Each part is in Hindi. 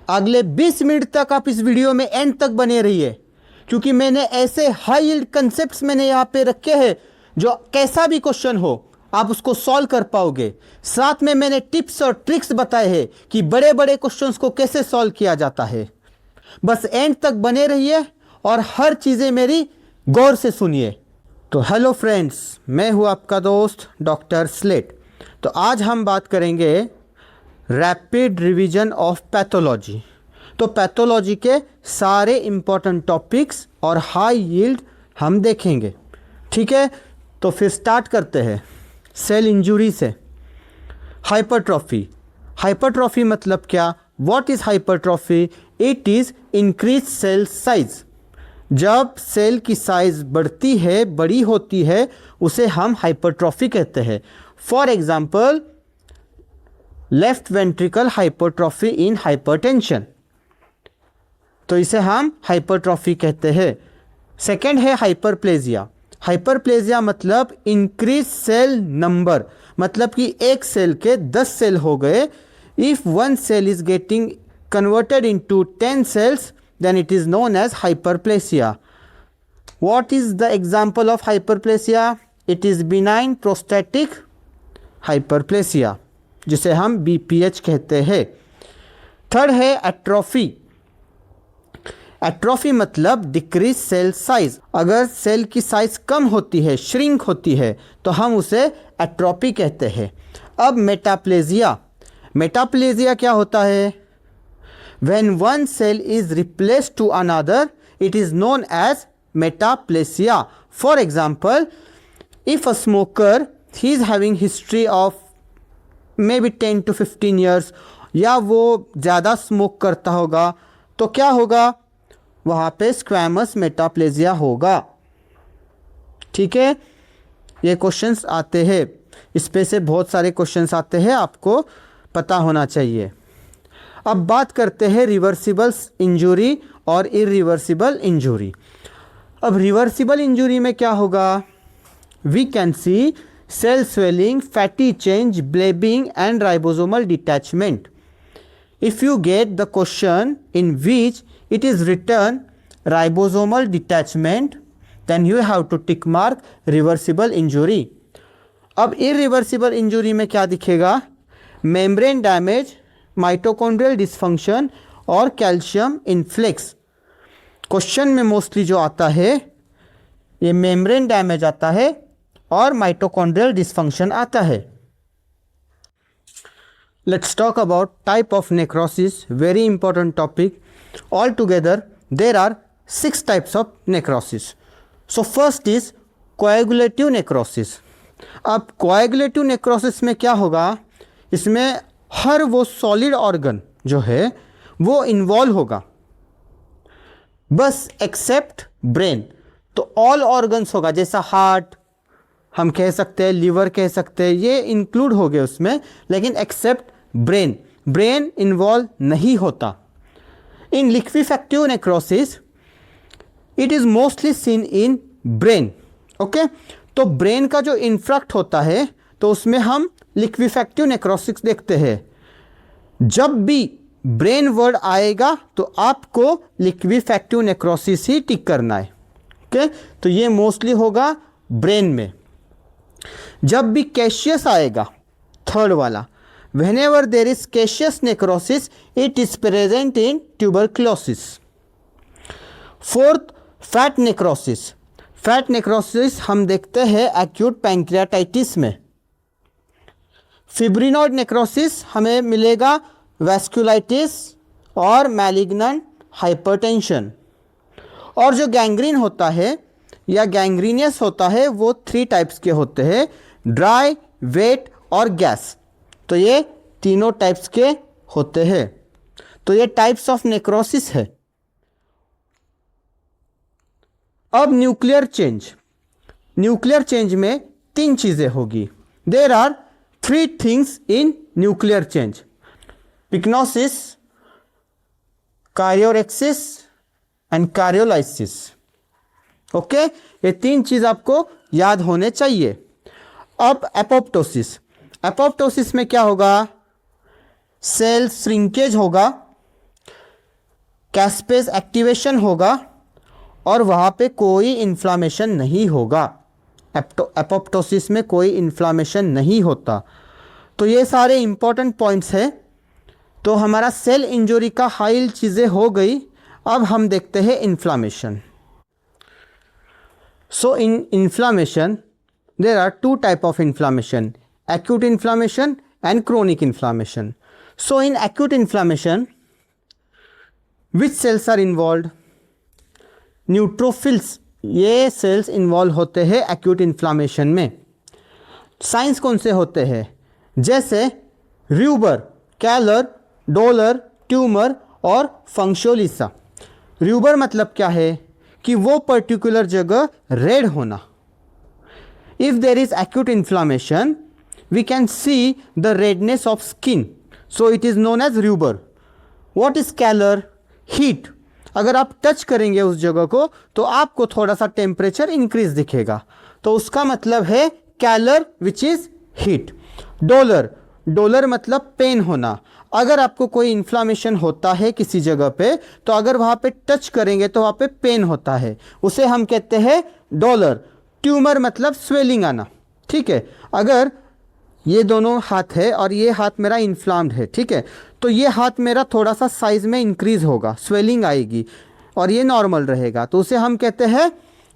अगले 20 मिनट तक आप इस वीडियो में एंड तक बने रहिए, क्योंकि मैंने ऐसे हाई यील्ड कंसेप्ट्स मैंने यहाँ पे रखे हैं जो कैसा भी क्वेश्चन हो आप उसको सॉल्व कर पाओगे। साथ में मैंने टिप्स और ट्रिक्स बताए हैं कि बड़े बड़े क्वेश्चंस को कैसे सॉल्व किया जाता है। बस एंड तक बने रहिए और हर चीज़ें मेरी गौर से सुनिए। तो हेलो फ्रेंड्स, मैं हूँ आपका दोस्त डॉक्टर स्लेट। तो आज हम बात करेंगे रैपिड रिवीजन ऑफ पैथोलॉजी। तो पैथोलॉजी के सारे इम्पोर्टेंट टॉपिक्स और हाई यील्ड हम देखेंगे, ठीक है। तो फिर स्टार्ट करते हैं सेल इंजुरी से। हाइपरट्रॉफी। हाइपरट्रॉफी मतलब क्या? What is hypertrophy? It is increase cell size. जब सेल की साइज बढ़ती है, बड़ी होती है, उसे हम हाइपरट्रॉफी कहते हैं। For example left ventricle hypertrophy in hypertension, तो इसे हम हाइपरट्रॉफी कहते हैं। सेकेंड है हाइपरप्लेजिया। हाइपरप्लेजिया मतलब इंक्रीज सेल नंबर, मतलब कि एक सेल के 10 सेल हो गए। If one cell is getting converted into 10 cells then it is known as hyperplasia. What is the example of hyperplasia? It is benign prostatic hyperplasia, जिसे हम BPH कहते हैं। थर्ड है एट्रोफी। एट्रोफी मतलब डिक्रीज सेल साइज। अगर सेल की साइज कम होती है, श्रिंक होती है, तो हम उसे एट्रोफी कहते हैं। अब मेटाप्लेजिया। मेटाप्लेजिया क्या होता है? When one cell is replaced to another, it is known as metaplasia. For example, if a smoker, he is having history of maybe 10 to 15 years, या वो ज़्यादा स्मोक करता होगा, तो क्या होगा? वहाँ पे स्क्वैमस मेटाप्लेजिया होगा, ठीक है। ये क्वेश्चंस आते हैं, इस पे से बहुत सारे क्वेश्चंस आते हैं, आपको पता होना चाहिए। अब बात करते हैं रिवर्सिबल इंजरी और इरिवर्सिबल इंजरी। अब रिवर्सिबल इंजरी में क्या होगा? We can see cell swelling, fatty change, blebbing and ribosomal detachment. If you get the question in which it is return ribosomal detachment, then you have to tick mark reversible injury. अब इरिवर्सिबल इंजरी में क्या दिखेगा? मेम्ब्रेन डैमेज, माइटोकॉन्ड्रियल डिसफंक्शन और कैल्शियम इन्फ्लेक्स। क्वेश्चन में मोस्टली जो आता है ये मेम्ब्रेन डैमेज आता है और माइटोकॉन्ड्रियल डिसफंक्शन आता है। Let's talk about type of necrosis, very important topic. All together there are 6 types of necrosis. So first is coagulative necrosis. अब कोएगुलेटिव नेक्रोसिस में क्या होगा? इसमें हर वो सॉलिड ऑर्गन जो है वो इन्वॉल्व होगा, बस एक्सेप्ट ब्रेन। तो ऑल ऑर्गन्स होगा, जैसा हार्ट हम कह सकते हैं, लिवर कह सकते हैं, ये इंक्लूड हो गए उसमें, लेकिन एक्सेप्ट ब्रेन, ब्रेन इन्वॉल्व नहीं होता। In liquefactive necrosis it is mostly seen in brain, okay. तो ब्रेन का जो इन्फ्रक्ट होता है तो उसमें हम लिक्विफैक्टिव नेक्रोसिस देखते हैं। जब भी ब्रेन वर्ड आएगा तो आपको लिक्विफैक्टिव नेक्रोसिस ही टिक करना है, ओके। तो ये मोस्टली होगा ब्रेन में। जब भी कैशियस आएगा, थर्ड वाला, whenever there is caseous necrosis it is present in tuberculosis. Fourth, fat necrosis. Fat necrosis हम देखते हैं एक्यूट पैंक्रियाटाइटिस में। फिब्रिनॉइड नेक्रोसिस हमें मिलेगा वैस्कुलाइटिस और मैलिग्नेंट हाइपरटेंशन। और जो गैंग्रीन होता है या गैंग्रीनियस होता है वो 3 टाइप्स के होते हैं, ड्राई, वेट और गैस। तो ये तीनों टाइप्स के होते हैं। तो ये टाइप्स ऑफ नेक्रोसिस है। अब न्यूक्लियर चेंज। न्यूक्लियर चेंज में 3 चीज़ें होगी। There are 3 things in nuclear change: pycnosis, karyorrhexis and karyolysis, okay. ये 3 चीज़ आपको याद होने चाहिए। अब एपोप्टोसिस। एपोप्टोसिस में क्या होगा? सेल श्रिंकेज होगा, कैस्पेस एक्टिवेशन होगा और वहाँ पे कोई इन्फ्लामेशन नहीं होगा। एपोप्टोसिस में कोई इन्फ्लामेशन नहीं होता। तो ये सारे इंपॉर्टेंट पॉइंट्स हैं। तो हमारा सेल इंजरी का हाइल चीज़ें हो गई। अब हम देखते हैं inflammation. So in inflammation there are two type of inflammation, acute inflammation and chronic inflammation. So in acute inflammation, which cells are involved? Neutrophils, ये सेल्स इन्वॉल्व होते हैं एक्यूट इन्फ्लामेशन में। साइंस कौन से होते हैं? जैसे र्यूबर, कैलर, डोलर, ट्यूमर और फंक्शोलिसा। र्यूबर मतलब क्या है कि वो पर्टिकुलर जगह रेड होना। If there is acute inflammation we can see the redness of skin, so it is known as rubor. What is calor? Heat. अगर आप टच करेंगे उस जगह को तो आपको थोड़ा सा टेम्परेचर इंक्रीज दिखेगा, तो उसका मतलब है कैलर which is heat. Dolour, dolour मतलब पेन होना। अगर आपको कोई इन्फ्लामेशन होता है किसी जगह पे, तो अगर वहाँ पे टच करेंगे तो वहाँ पे पेन होता है, उसे हम कहते हैं डोलर। ट्यूमर मतलब स्वेलिंग आना, ठीक है। अगर ये दोनों हाथ है और ये हाथ मेरा इन्फ्लाम्ड है, ठीक है, तो ये हाथ मेरा थोड़ा सा साइज में इंक्रीज होगा, स्वेलिंग आएगी और ये नॉर्मल रहेगा, तो उसे हम कहते हैं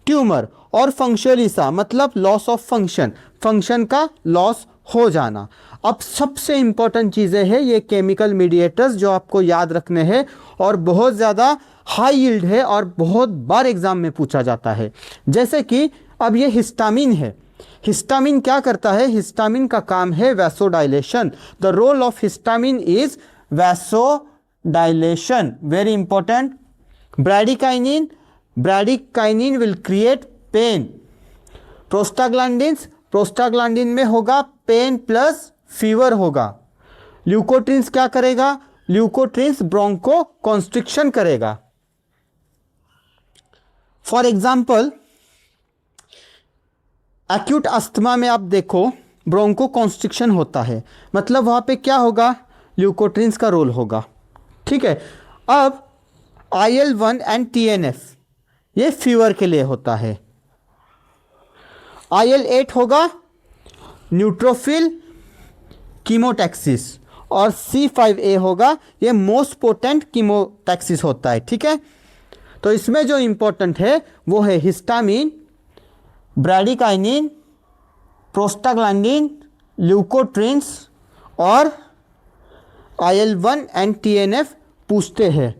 ट्यूमर। और फंक्शनलिसा मतलब लॉस ऑफ फंक्शन, फंक्शन का लॉस हो जाना। अब सबसे इंपॉर्टेंट चीज़ें हैं ये केमिकल मीडिएटर्स जो आपको याद रखने हैं और बहुत ज़्यादा हाई यील्ड है और बहुत बार एग्जाम में पूछा जाता है। जैसे कि अब ये हिस्टामिन है। हिस्टामिन क्या करता है? हिस्टामिन का काम है vasodilation. The role of histamine is vasodilation, very important. Bradykinin, bradykinin will create pain. Prostaglandins, prostaglandin में होगा पेन प्लस फीवर होगा। ल्यूकोट्रिन्स क्या करेगा? ल्यूकोट्रिन्स ब्रोंको कॉन्स्ट्रिक्शन करेगा। फॉर एग्जाम्पल एक्यूट अस्थमा में आप देखो ब्रोंको कॉन्स्ट्रिक्शन होता है, मतलब वहाँ पे क्या होगा? ल्यूकोट्रिन्स का रोल होगा, ठीक है। अब IL-1 एंड TNF ये फीवर के लिए होता है। IL-8 होगा न्यूट्रोफिल कीमोटैक्सिस और C5a होगा ये मोस्ट पोटेंट कीमोटैक्सिस होता है, ठीक है। तो इसमें जो इंपॉर्टेंट है वो है हिस्टामिन, ब्रैडिकाइनिन, प्रोस्टाग्लैंडिन, ल्यूकोट्रिन्स और IL-1 एंड TNF पूछते हैं।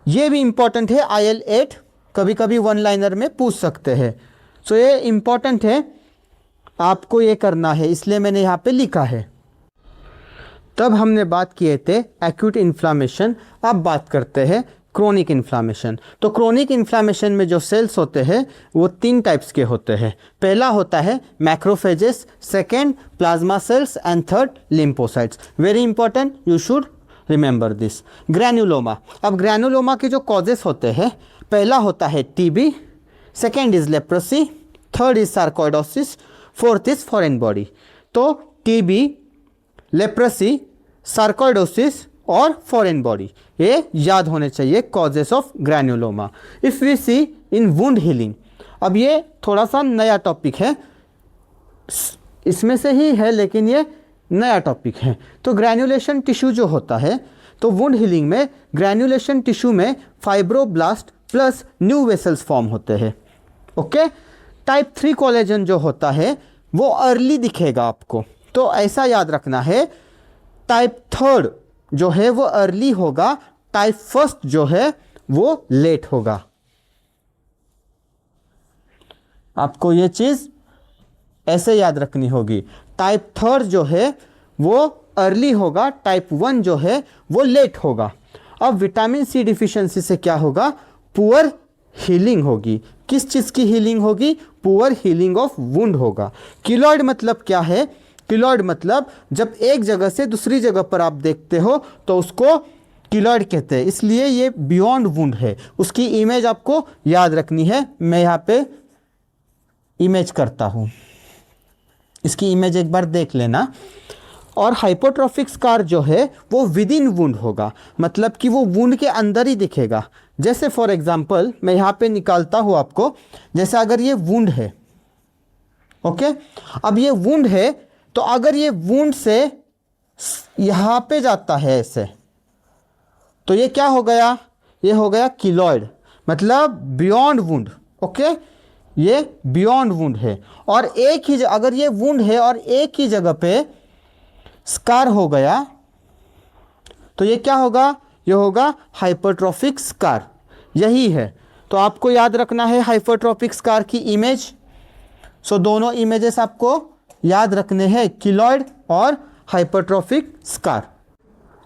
ये भी इंपॉर्टेंट है। IL-8 कभी कभी वन लाइनर में पूछ सकते हैं, सो ये इंपॉर्टेंट है, आपको ये करना है, इसलिए मैंने यहाँ पे लिखा है। तब हमने बात किए थे एक्यूट इन्फ्लामेशन, अब बात करते हैं क्रोनिक इन्फ्लामेशन। तो क्रोनिक इन्फ्लामेशन में जो सेल्स होते हैं वो 3 टाइप्स के होते हैं। पहला होता है macrophages, second plasma cells and third lymphocytes. Very important, you should remember this. Granuloma, अब ग्रैन्युलोमा के जो कॉजेस होते हैं, पहला होता है TB, second is leprosy, third is sarcoidosis, fourth is foreign body. तो टीबी, लेप्रोसी, सार्कोइडोसिस और फॉरेन बॉडी, ये याद होने चाहिए causes of granuloma. If we see in wound healing, अब ये थोड़ा सा नया टॉपिक है, इसमें से ही है लेकिन ये नया टॉपिक है। तो ग्रैन्युलेशन टिश्यू जो होता है, तो वुंड हीलिंग में ग्रैन्युलेशन टिश्यू में fibroblast plus new vessels form होते हैं, ओके। टाइप 3 कोलेजन जो होता है वो अर्ली दिखेगा आपको, तो ऐसा याद रखना है। टाइप 3 जो है वो अर्ली होगा, टाइप 1 जो है वो लेट होगा। आपको ये चीज ऐसे याद रखनी होगी। टाइप 3 जो है वो अर्ली होगा, टाइप 1 जो है वो लेट होगा। अब विटामिन सी डिफिशियंसी से क्या होगा? पुअर हीलिंग होगी। किस चीज की हीलिंग होगी? पुअर हीलिंग ऑफ वुंड होगा। किलॉइड मतलब क्या है? किलॉइड मतलब जब एक जगह से दूसरी जगह पर आप देखते हो तो उसको किलॉइड कहते हैं, इसलिए ये बियॉन्ड वुंड है। उसकी इमेज आपको याद रखनी है। मैं यहाँ पे इमेज करता हूँ, इसकी इमेज एक बार देख लेना। और हाइपोट्रोफिक स्कार जो है वो विद इन वुंड होगा, मतलब कि वो वुंड के अंदर ही दिखेगा। जैसे फॉर एग्जांपल मैं यहाँ पे निकालता हूँ आपको, जैसे अगर ये वुंड है, ओके, अब ये वुंड है, तो अगर ये वुंड से यहाँ पे जाता है ऐसे, तो ये क्या हो गया, ये हो गया किलॉइड, मतलब बियॉन्ड वुंड। ओके, ये बियॉन्ड वुंड है। और एक ही अगर ये वुंड है और एक ही जगह पे स्कार हो गया, तो ये क्या होगा, ये होगा हाइपरट्रोफिक स्कार। यही है, तो आपको याद रखना है हाइपरट्रोफिक स्कार की इमेज। सो दोनों इमेजेस आपको याद रखने हैं, किलॉइड और हाइपरट्रोफिक स्कार।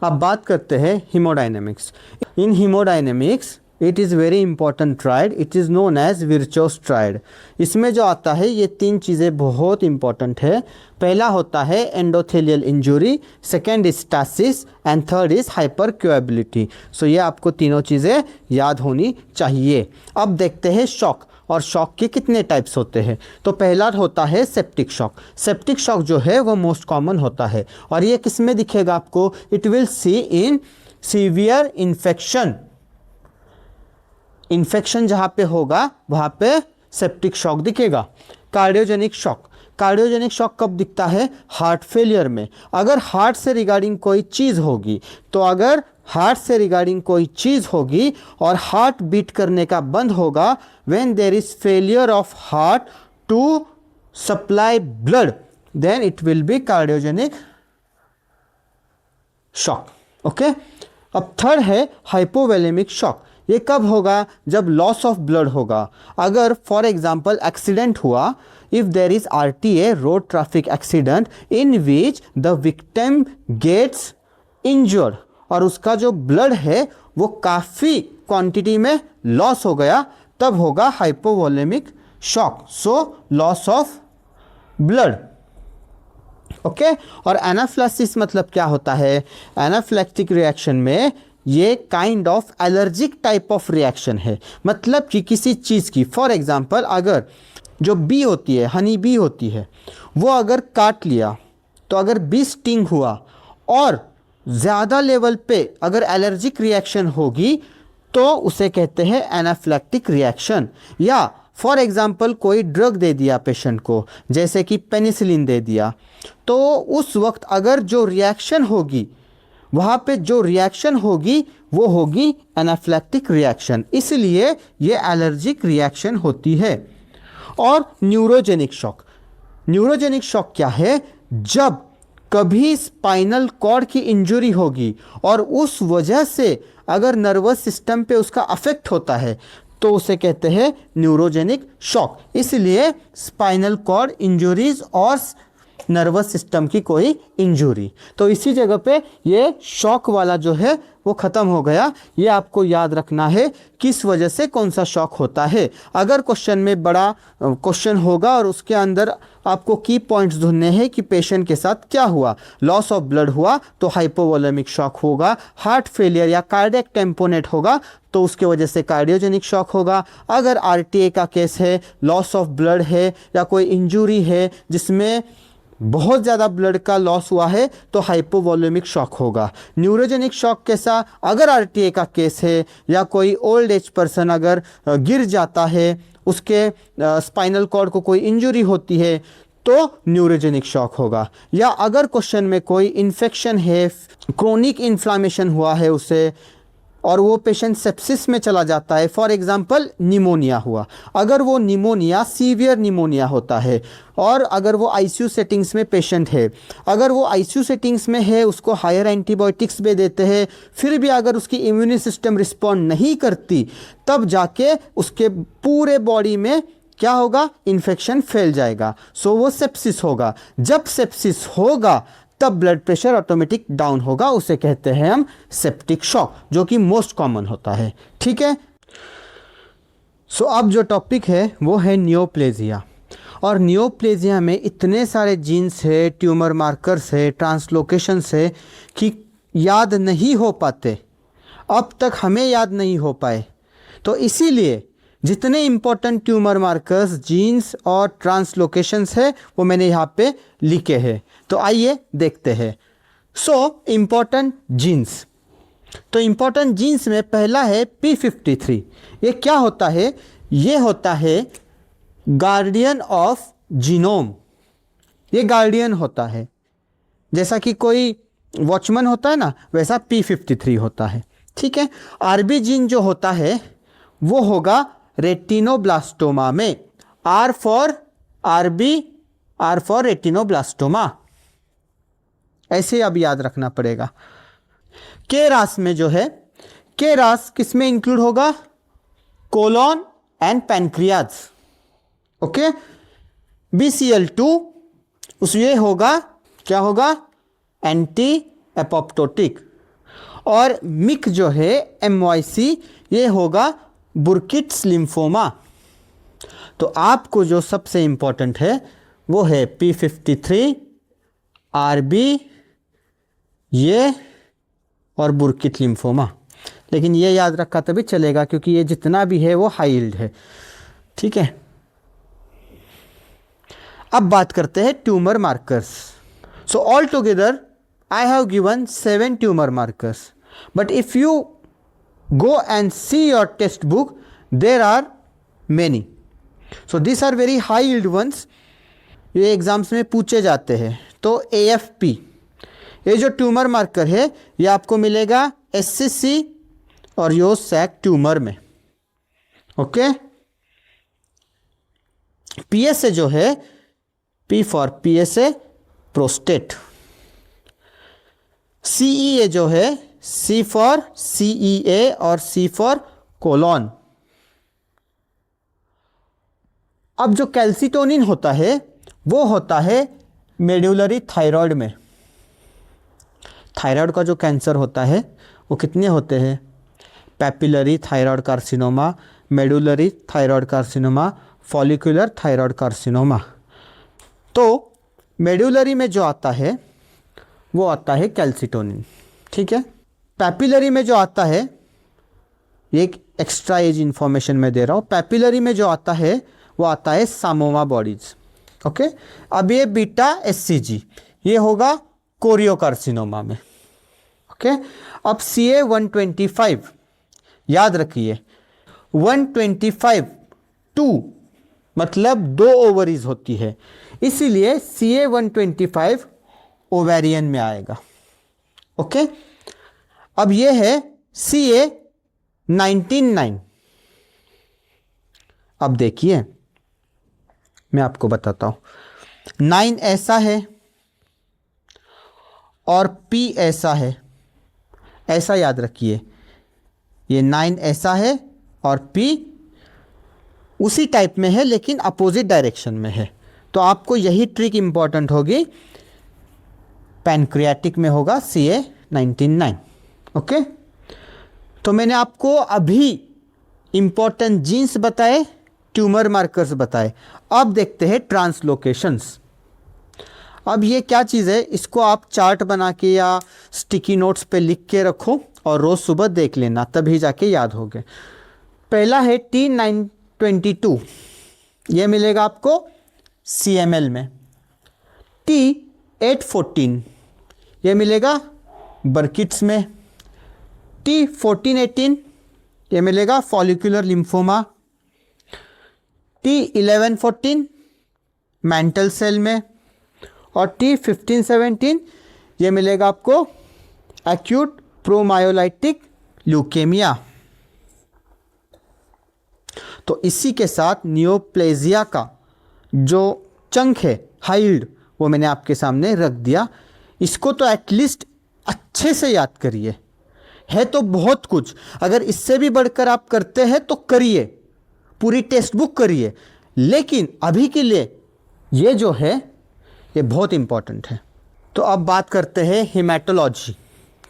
अब बात करते हैं haemodynamics. In haemodynamics it is very important triad, it is known as Virchow's triad. इसमें जो आता है ये तीन चीज़ें बहुत इंपॉर्टेंट है। पहला होता है endothelial injury, second is stasis and third is hypercoagulability. So ये आपको तीनों चीज़ें याद होनी चाहिए। अब देखते हैं शॉक, और शॉक के कितने टाइप्स होते हैं। तो पहला होता है सेप्टिक शॉक। सेप्टिक शॉक जो है वो मोस्ट कॉमन होता है, और ये किस में दिखेगा आपको, it will see in severe infection. Infection जहाँ पे होगा वहाँ पे सेप्टिक शॉक दिखेगा। कार्डियोजेनिक शॉक, कार्डियोजेनिक शॉक कब दिखता है, हार्ट फेलियर में। अगर हार्ट से रिगार्डिंग कोई चीज़ होगी, तो अगर हार्ट से रिगार्डिंग कोई चीज़ होगी और हार्ट बीट करने का बंद होगा, when there is failure of heart to supply blood, then it will be cardiogenic shock. Okay, अब थर्ड है हाइपोवोलेमिक शॉक। ये कब होगा, जब लॉस ऑफ ब्लड होगा। अगर फॉर एग्जांपल एक्सीडेंट हुआ, if there is RTA, road traffic accident, in which the victim gets injured, और उसका जो ब्लड है वो काफ़ी क्वांटिटी में लॉस हो गया, तब होगा hypovolemic shock. So loss of blood. Okay, और एनाफ्लासिस मतलब क्या होता है, एनाफ्लैक्टिक रिएक्शन में ये kind of allergic type of reaction है। मतलब कि किसी चीज़ की, फॉर एग्जांपल अगर जो बी होती है, हनी बी होती है, वो अगर काट लिया, तो अगर बी स्टिंग हुआ और ज़्यादा लेवल पे अगर एलर्जिक रिएक्शन होगी, तो उसे कहते हैं एनाफ्लैक्टिक रिएक्शन। या फॉर एग्जांपल कोई ड्रग दे दिया पेशेंट को, जैसे कि पेनिसिलिन दे दिया, तो उस वक्त अगर जो रिएक्शन होगी, वहाँ पे जो रिएक्शन होगी वो होगी एनाफ्लैक्टिक रिएक्शन, इसलिए ये एलर्जिक रिएक्शन होती है। और न्यूरोजेनिक शॉक, न्यूरोजेनिक शॉक क्या है, जब कभी स्पाइनल कॉर्ड की इंजरी होगी और उस वजह से अगर नर्वस सिस्टम पे उसका अफेक्ट होता है, तो उसे कहते हैं न्यूरोजेनिक शॉक। इसलिए स्पाइनल कॉर्ड इंजरीज और नर्वस सिस्टम की कोई इंजरी, तो इसी जगह पे ये शॉक वाला जो है वो ख़त्म हो गया। ये आपको याद रखना है किस वजह से कौन सा शॉक होता है। अगर क्वेश्चन में बड़ा क्वेश्चन होगा और उसके अंदर आपको की पॉइंट्स ढूंढने हैं कि पेशेंट के साथ क्या हुआ, लॉस ऑफ ब्लड हुआ तो हाइपोवोलेमिक शॉक होगा, हार्ट फेलियर या कार्डियक टेम्पोनेट होगा तो उसके वजह से कार्डियोजेनिक शॉक होगा। अगर RTA का केस है, लॉस ऑफ ब्लड है या कोई इंजरी है जिसमें बहुत ज़्यादा ब्लड का लॉस हुआ है, तो हाइपोवोलेमिक शॉक होगा। न्यूरोजेनिक शॉक कैसा, अगर RTA का केस है या कोई ओल्ड एज पर्सन अगर गिर जाता है, उसके स्पाइनल कॉर्ड को कोई इंजरी होती है, तो न्यूरोजेनिक शॉक होगा। या अगर क्वेश्चन में कोई इन्फेक्शन है, क्रोनिक इन्फ्लामेशन हुआ है उसे, और वो पेशेंट सेप्सिस में चला जाता है, फॉर एग्जांपल निमोनिया हुआ, अगर वो निमोनिया सीवियर निमोनिया होता है और अगर वो ICU सेटिंग्स में पेशेंट है, अगर वो ICU सेटिंग्स में है, उसको हायर एंटीबायोटिक्स भी देते हैं, फिर भी अगर उसकी इम्यून सिस्टम रिस्पॉन्ड नहीं करती, तब जाके उसके पूरे बॉडी में क्या होगा, इन्फेक्शन फैल जाएगा। सो वो सेप्सिस होगा। जब सेप्सिस होगा तब ब्लड प्रेशर ऑटोमेटिक डाउन होगा, उसे कहते हैं हम सेप्टिक शॉक, जो कि मोस्ट कॉमन होता है। ठीक है, सो अब जो टॉपिक है वो है नियोप्लेजिया। और नियोप्लेजिया में इतने सारे जीन्स है, ट्यूमर मार्कर्स है, ट्रांसलोकेशंस है कि याद नहीं हो पाते, अब तक हमें याद नहीं हो पाए। तो इसीलिए जितने इंपॉर्टेंट ट्यूमर मार्कर्स, जीन्स और ट्रांसलोकेशंस है वो मैंने यहाँ पे लिखे हैं। तो आइए देखते हैं। सो इम्पॉर्टेंट जीन्स, तो इम्पॉर्टेंट जीन्स में पहला है P53। ये क्या होता है? ये होता है गार्डियन ऑफ जीनोम। ये गार्डियन होता है, जैसा कि कोई वॉचमैन होता है ना, वैसा P53 होता है। ठीक है। आरबी जीन जो होता है वो होगा रेटिनोब्लास्टोमा में, R for RB, R for retinoblastoma, ऐसे अब याद रखना पड़ेगा। केरास में जो है, केरास किस में इंक्लूड होगा? Colon and pancreas. Okay. BCL2 उस ये होगा, क्या होगा? Anti apoptotic. और मिक जो है MYC, ये होगा बुर्किट्स लिम्फोमा। तो आपको जो सबसे इंपॉर्टेंट है वो है P53, RB, ये और बुर्किट लिम्फोमा। लेकिन ये याद रखा तभी चलेगा क्योंकि ये जितना भी है वो हाई यील्ड है। ठीक है। अब बात करते हैं tumour markers. So all together I have given 7 tumour markers, but if you go and see your textbook, there are many. So these are very high yield ones. ये एग्जाम्स में पूछे जाते हैं। तो AFP, ये जो ट्यूमर मार्कर है ये आपको मिलेगा SCC और योसैक ट्यूमर में। ओके। PSA जो है, P for PSA prostate. CEA जो है, C फॉर CEA और C फॉर कोलॉन। अब जो कैल्सिटोनिन होता है वो होता है मेडुलरी थायराइड में। थायराइड का जो कैंसर होता है वो कितने होते हैं? Papillary thyroid carcinoma, medullary thyroid carcinoma, follicular thyroid carcinoma. तो मेडुलरी में जो आता है वो आता है कैल्सिटोनिन। ठीक है। पैपिलरी में जो आता है, एक एक्स्ट्रा एज इंफॉर्मेशन में दे रहा हूँ, पैपिलरी में जो आता है वो आता है सामोमा बॉडीज। ओके। अब ये बीटा SCG, ये होगा कोरियोकार्सिनोमा में। ओके। अब CA 125 याद रखिए, 125 2 मतलब 2 ओवरीज होती है, इसीलिए CA 125 ओवेरियन में आएगा। ओके। अब ये है CA 19-9। अब देखिए मैं आपको बताता हूं, 9 ऐसा है और P ऐसा है, ऐसा याद रखिए। ये 9 ऐसा है और P उसी टाइप में है लेकिन अपोजिट डायरेक्शन में है। तो आपको यही ट्रिक इंपॉर्टेंट होगी। पैनक्रियाटिक में होगा CA 19-9। ओके। तो मैंने आपको अभी इंपॉर्टेंट जीन्स बताए, ट्यूमर मार्कर्स बताए। अब देखते हैं ट्रांसलोकेशंस। अब ये क्या चीज़ है, इसको आप चार्ट बना के या स्टिकी नोट्स पे लिख के रखो और रोज़ सुबह देख लेना, तभी जाके याद होगे। पहला है T922, ये मिलेगा आपको CML में। T814 ये मिलेगा बर्किट्स में। T1418 ये मिलेगा follicular lymphoma. T1114 mental cell में। और T1517 ये मिलेगा आपको एक्यूट प्रोमायोलाइटिक ल्यूकेमिया। तो इसी के साथ नियोप्लेजिया का जो चंक है हाइल्ड, वो मैंने आपके सामने रख दिया। इसको तो एटलीस्ट अच्छे से याद करिए, है तो बहुत कुछ। अगर इससे भी बढ़कर आप करते हैं तो करिए, पूरी टेक्स्ट बुक करिए, लेकिन अभी के लिए ये जो है ये बहुत इंपॉर्टेंट है। तो अब बात करते हैं हिमेटोलॉजी।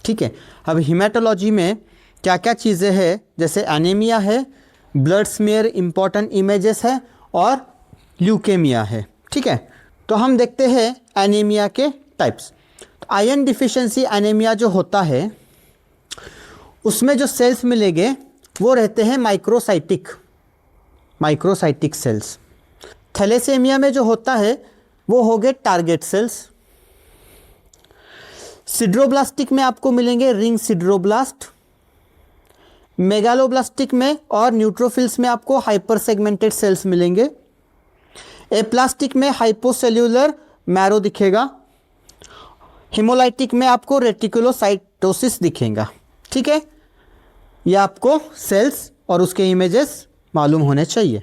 ठीक है। अब हिमेटोलॉजी में क्या क्या चीज़ें हैं, जैसे एनीमिया है, ब्लड स्मीयर इंपॉर्टेंट इमेजेस है और ल्यूकेमिया है। ठीक है। तो हम देखते हैं एनीमिया के टाइप्स। आयरन डिफिशिएंसी एनीमिया जो होता है उसमें जो सेल्स मिलेंगे वो रहते हैं माइक्रोसाइटिक। Microcytic sales. थैलेसेमिया में जो होता है वो हो गए टारगेट सेल्स। सिड्रोब्लास्टिक में आपको मिलेंगे रिंग सिड्रोब्लास्ट। मेगालोब्लास्टिक में और न्यूट्रोफिल्स में आपको हाइपर सेगमेंटेड सेल्स मिलेंगे। एप्लास्टिक में हाइपोसेल्यूलर मैरो दिखेगा। हिमोलाइटिक में आपको रेटिकुलोसाइटोसिस दिखेगा। ठीक है, ये आपको सेल्स और उसके इमेजेस मालूम होने चाहिए।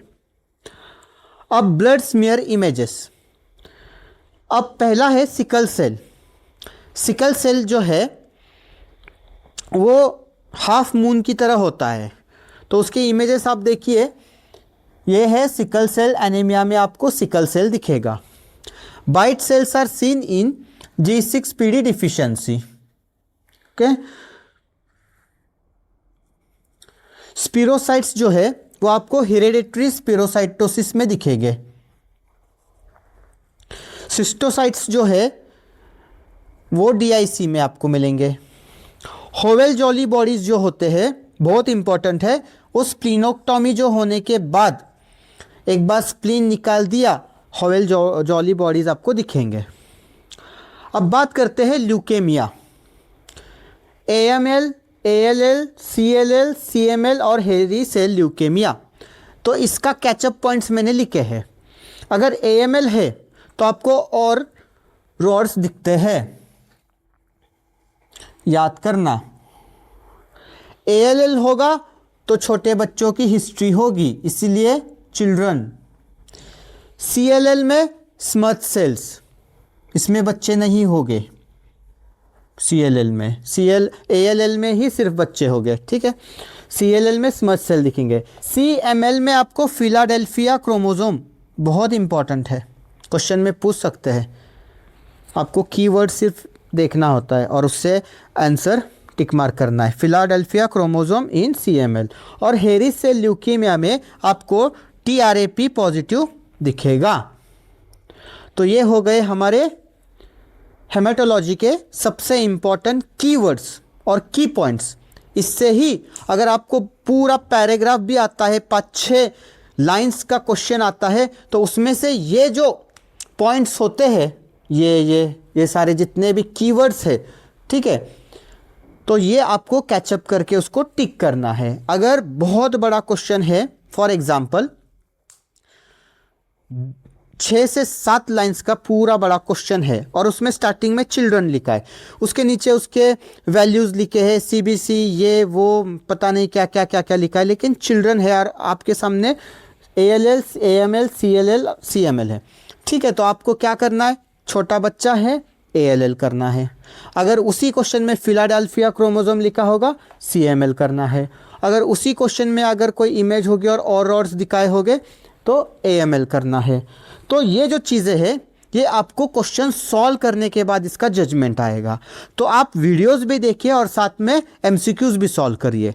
अब ब्लड स्मीयर इमेजेस। अब पहला है सिकल सेल। सिकल सेल जो है वो हाफ मून की तरह होता है, तो उसके इमेजेस आप देखिए, ये है सिकल सेल एनीमिया में आपको सिकल सेल दिखेगा। Bite cells are seen in G6PD deficiency. Okay, spherocytes जो है वो आपको हेरेडिटरी स्पिरोसाइटोसिस में दिखेंगे। सिस्टोसाइट्स जो है वो DIC में आपको मिलेंगे। होवेल जॉली बॉडीज जो होते हैं बहुत इंपॉर्टेंट है, उस स्प्लीनोक्टोमी जो होने के बाद एक बार स्प्लीन निकाल दिया, होवेल जॉली बॉडीज आपको दिखेंगे। अब बात करते हैं leukaemia. AML, ALL, CLL, CML और हेरी सेल ल्यूकेमिया। तो इसका कैचअप पॉइंट्स मैंने लिखे हैं। अगर AML है तो आपको और रॉड्स दिखते हैं, याद करना। ALL होगा तो छोटे बच्चों की हिस्ट्री होगी, इसीलिए चिल्ड्रन। CLL में स्मथ सेल्स, इसमें बच्चे नहीं होंगे। CLL में ALL में ही सिर्फ बच्चे हो गए। ठीक है, CLL में स्मथ सेल दिखेंगे। CML में आपको फिलाडेल्फिया क्रोमोसोम, बहुत इंपॉर्टेंट है, क्वेश्चन में पूछ सकते हैं। आपको कीवर्ड सिर्फ देखना होता है और उससे आंसर टिक मार्क करना है। फिलाडेल्फिया क्रोमोसोम इन CML। और हेरी सेल ल्यूकेमिया में आपको TRAP पॉजिटिव दिखेगा। तो ये हो गए हमारे हेमेटोलॉजी के सबसे इंपॉर्टेंट कीवर्ड्स और की पॉइंट्स। इससे ही अगर आपको पूरा पैराग्राफ भी आता है, 5-6 लाइंस का क्वेश्चन आता है, तो उसमें से ये जो पॉइंट्स होते हैं, ये सारे जितने भी कीवर्ड्स है, ठीक है, तो ये आपको कैचअप करके उसको टिक करना है। अगर बहुत बड़ा क्वेश्चन है, फॉर एग्जांपल 6 से 7 लाइंस का पूरा बड़ा क्वेश्चन है और उसमें स्टार्टिंग में चिल्ड्रन लिखा है, उसके नीचे उसके वैल्यूज़ लिखे हैं, CBC, ये वो पता नहीं क्या क्या क्या क्या लिखा है, लेकिन चिल्ड्रन है और आपके सामने ALL, AML, CLL, CML है। ठीक है, तो आपको क्या करना है, छोटा बच्चा है ALL करना है। अगर उसी क्वेश्चन में फिलाडेल्फिया क्रोमोसोम लिखा होगा, CML करना है। अगर उसी क्वेश्चन में अगर कोई इमेज होगी और रॉड्स दिखाए होंगे तो AML करना है। तो ये जो चीज़ें हैं ये आपको क्वेश्चन सॉल्व करने के बाद इसका जजमेंट आएगा। तो आप वीडियोस भी देखिए और साथ में MCQs भी सॉल्व करिए।